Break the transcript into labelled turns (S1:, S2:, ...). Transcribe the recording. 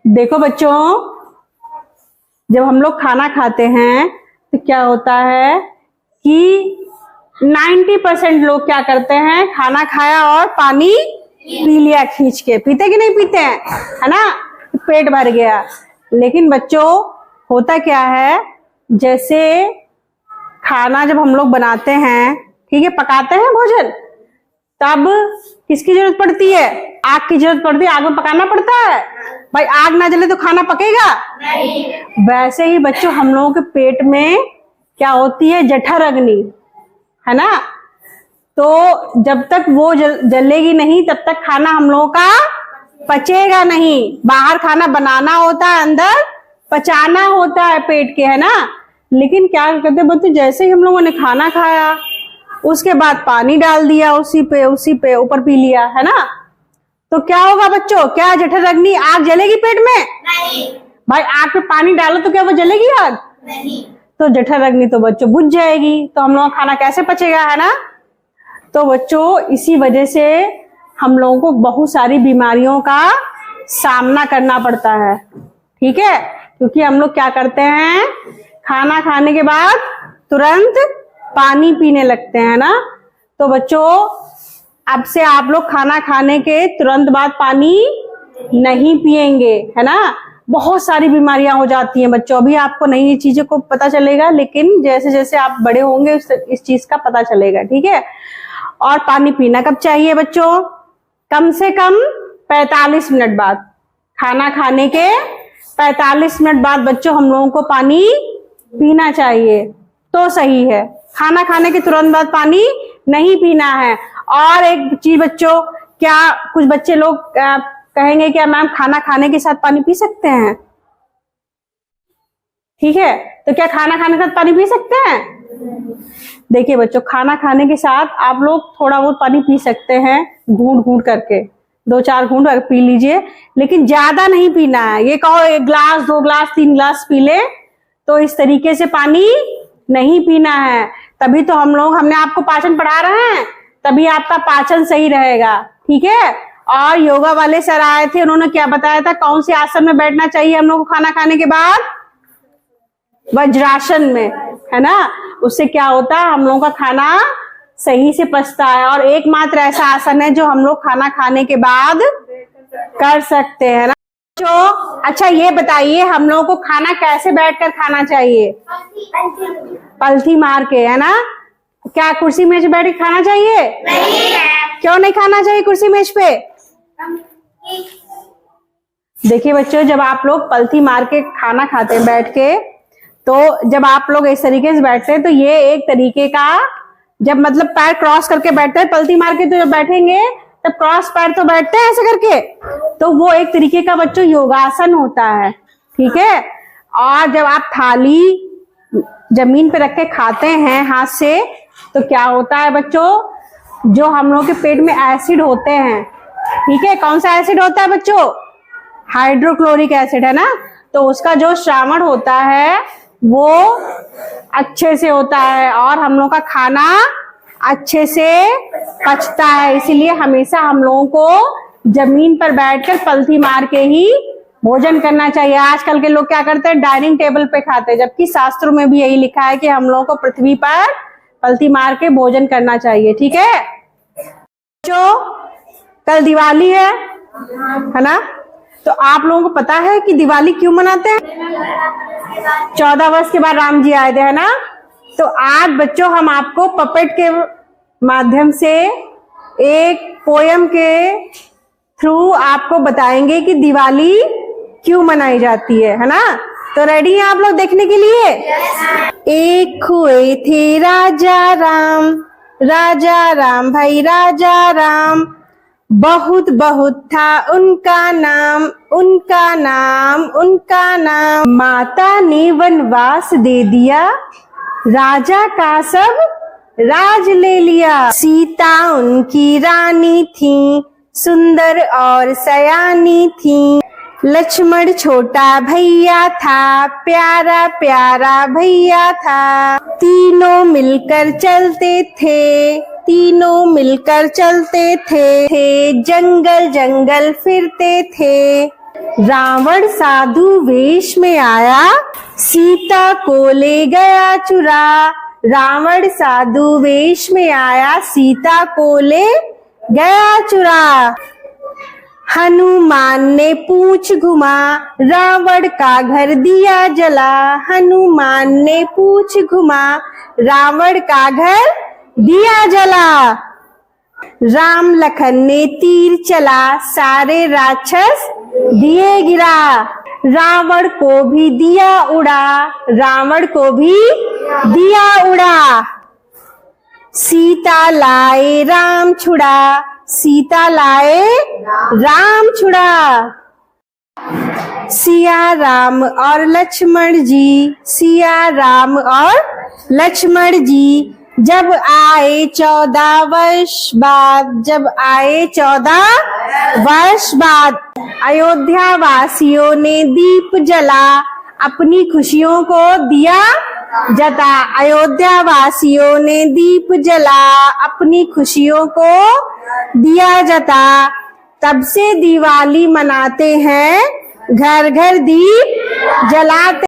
S1: देखो बच्चों, जब हम लोग खाना खाते हैं तो क्या होता है कि 90% लोग क्या करते हैं, खाना खाया और पानी पी लिया खींच के। पीते कि नहीं पीते हैं, है ना, पेट भर गया। लेकिन बच्चों होता क्या है, जैसे खाना जब हम लोग बनाते हैं, ठीक है, पकाते हैं भोजन, तब किसकी जरूरत पड़ती है? आग की जरूरत पड़ती है। आग में पकाना पड़ता है भाई, आग ना जले तो खाना पकेगा नहीं। वैसे ही बच्चों हम लोगों के पेट में क्या होती है, जठर अग्नि, है ना। तो जब तक वो जलेगी नहीं तब तक खाना हम लोगों का पचेगा नहीं। बाहर खाना बनाना होता है, अंदर पचाना होता है पेट के, है ना। लेकिन क्या करते बच्चों, जैसे ही हम लोगों ने खाना खाया उसके बाद पानी डाल दिया उसी पे ऊपर पी लिया, है ना, तो क्या होगा बच्चों? क्या जठर अग्नि, आग जलेगी पेट में? नहीं। भाई आग पे पानी डालो तो क्या वो जलेगी आग? नहीं। तो जठर अग्नि तो बच्चों बुझ जाएगी, तो हम लोग खाना कैसे पचेगा, है ना। तो बच्चों इसी वजह से हम लोगों को बहुत सारी बीमारियों का सामना करना पड़ता है, ठीक है। क्योंकि हम लोग क्या करते हैं, खाना खाने के बाद तुरंत पानी पीने लगते हैं ना। तो बच्चों अब से आप लोग खाना खाने के तुरंत बाद पानी नहीं पिएंगे, है ना। बहुत सारी बीमारियां हो जाती हैं बच्चों। अभी आपको नहीं ये चीजों को पता चलेगा, लेकिन जैसे जैसे आप बड़े होंगे इस चीज का पता चलेगा, ठीक है। और पानी पीना कब चाहिए बच्चों? कम से कम 45 मिनट बाद। खाना खाने के 45 मिनट बाद बच्चों हम लोगों को पानी पीना चाहिए तो सही है। खाना खाने के तुरंत बाद पानी नहीं पीना है। और एक चीज बच्चों, क्या कुछ बच्चे लोग कहेंगे क्या मैम खाना खाने के साथ पानी पी सकते हैं? ठीक है, तो क्या खाना खाने के साथ पानी पी सकते हैं? देखिए बच्चों, खाना खाने के साथ आप लोग थोड़ा बहुत पानी पी सकते हैं, घूंट घूंट करके, 2-4 घूंट पी लीजिए, लेकिन ज्यादा नहीं पीना है। ये कहो 1 गिलास 2 गिलास 3 गिलास पी ले, तो इस तरीके से पानी नहीं पीना है। तभी तो हमने आपको पाचन पढ़ा रहे हैं, तभी आपका पाचन सही रहेगा, ठीक है। और योगा वाले सर आए थे, उन्होंने क्या बताया था, कौन से आसन में बैठना चाहिए हम लोग को खाना खाने के बाद? वज्रासन में, है ना। उससे क्या होता है, हम लोगों का खाना सही से पचता है। और एकमात्र ऐसा आसन है जो हम लोग खाना खाने के बाद कर सकते हैं ना। तो अच्छा ये बताइए, हम लोगों को खाना कैसे बैठकर खाना चाहिए? पलथी मार के, है ना। क्या कुर्सी मेज बैठ के खाना चाहिए? नहीं। क्यों नहीं खाना चाहिए कुर्सी मेज पे? देखिए बच्चों, जब आप लोग पलथी मार के खाना खाते हैं बैठ के, तो जब आप लोग इस तरीके से बैठते हैं तो ये एक तरीके का, जब मतलब पैर क्रॉस करके बैठते हैं पलथी मार के, तो जब बैठेंगे तब क्रॉस पैर तो बैठते हैं ऐसे करके, तो वो एक तरीके का बच्चों योगासन होता है, ठीक है। और जब आप थाली जमीन पे रख के खाते हैं हाथ से, तो क्या होता है बच्चों, जो हम लोग के पेट में एसिड होते हैं, ठीक है, कौन सा एसिड होता है बच्चों? हाइड्रोक्लोरिक एसिड, है ना। तो उसका जो श्रावण होता है वो अच्छे से होता है और हम लोग का खाना अच्छे से पचता है। इसीलिए हमेशा हम लोगों को जमीन पर बैठकर पलथी मार के ही भोजन करना चाहिए। आजकल के लोग क्या करते हैं, डाइनिंग टेबल पे खाते हैं, जबकि शास्त्रों में भी यही लिखा है कि हम लोगों को पृथ्वी पर पलथी मार के भोजन करना चाहिए, ठीक है। जो कल दिवाली है ना, तो आप लोगों को पता है कि दिवाली क्यों मनाते हैं? 14 वर्ष के बाद राम जी आए थे, है ना। तो आज बच्चों हम आपको पपेट के माध्यम से एक पोयम के थ्रू आपको बताएंगे कि दिवाली क्यों मनाई जाती है ना। तो रेडी हैं आप लोग देखने के लिए? एक हुए थे राजा राम भाई राजा राम, बहुत बहुत था उनका नाम। माता ने वनवास दे दिया, राजा का सब राज ले लिया। सीता उनकी रानी थी, सुंदर और सयानी थी। लक्ष्मण छोटा भैया था, प्यारा प्यारा भैया था। तीनों मिलकर चलते थे, जंगल जंगल फिरते थे। रावण साधु वेश में आया, सीता को ले गया चुरा। रावण साधु वेश में आया, सीता को ले गया चुरा। हनुमान ने पूंछ घुमा, रावण का घर दिया जला। हनुमान ने पूंछ घुमा, रावण का घर दिया जला। राम लखन ने तीर चला, सारे राक्षस दिए गिरा। रावण को भी दिया उड़ा, रावण को भी दिया उड़ा। सीता लाए राम छुड़ा, सीता लाए राम छुड़ा। सिया राम और लक्ष्मण जी, सिया राम और लक्ष्मण जी जब आए 14 वर्ष बाद, जब आए 14 वर्ष बाद। अयोध्या वासियों ने दीप जला, अपनी खुशियों को दिया जता। अयोध्या वासियों ने दीप जला, अपनी खुशियों को दिया जता। तब से दिवाली मनाते हैं, घर घर दीप जलाते।